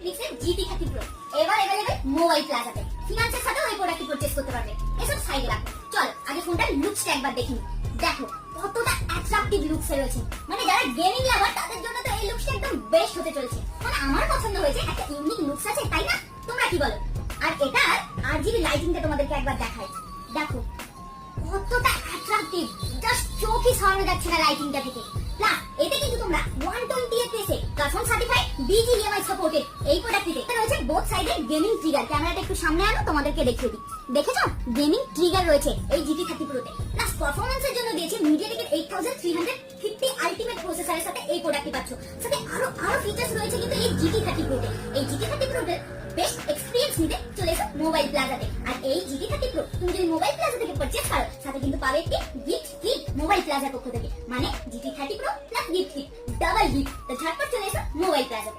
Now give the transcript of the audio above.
ইলেকট্রিক্সের GT 30 Pro এবার available mobile প্লাজাতে। ফিনান্সের সাথেও এই প্রোডাক্টটি পারচেজ করতে পারবে। এসব সাইডে রাখো, চল আগে ফোনটার লুকসটা একবার দেখি। দেখো কতটা অ্যাট্রাকটিভ লুকস রয়েছে, মানে যারা গেমিং লাভার তাদের জন্য তো এই লুকসটা একদম বেস্ট হতে চলেছে। মানে আমার পছন্দ হয়েছে, একটা ইউনিক লুকস আছে, তাই না? তোমরা কি বলো? আর এটার RGB লাইটিংটা তোমাদেরকে একবার দেখাই। দেখো কতটা অ্যাট্রাকটিভ, জাস্ট চোখই সরানো যাচ্ছে না লাইটিংটা থেকে। প্লাস এতে কিন্তু তোমরা 120 fps এ কার্বন সার্টিফাইড BGMI সাপোর্টেড এই প্রোডাক্টটিতে রয়েছে বোথ সাইডে গেমিং ট্রিগার। ক্যামেরাটা একটু সামনে আনো, তোমাদেরকে দেখিয়ে দিই। দেখেছো গেমিং ট্রিগার রয়েছে এই GT 30 Pro তে। প্লাস পারফরম্যান্সের জন্য দিয়েছে MediaTek 8350 আলটিমেট প্রসেসরের সাথে এই প্রোডাক্টটি পাচ্ছ। সাথে আরো ফিচারস রয়েছে কিন্তু এই GT 30 Pro তে। এই GT 30 Pro তে বেস্ট এক্সপেরিয়েন্স নিতে চলে এসো মোবাইল প্লাজাতে। আর এই GT 30 Pro তুমি যদি মোবাইল প্লাজা থেকে পারচেজ করো, সাথে কিন্তু পাবে একটি গিফট কিট মোবাইল প্লাজার পক্ষ থেকে। মানে GT 30 Pro plus gift kit, double gift. তো ঝটপট চলে এসো মোবাইল প্লাজা।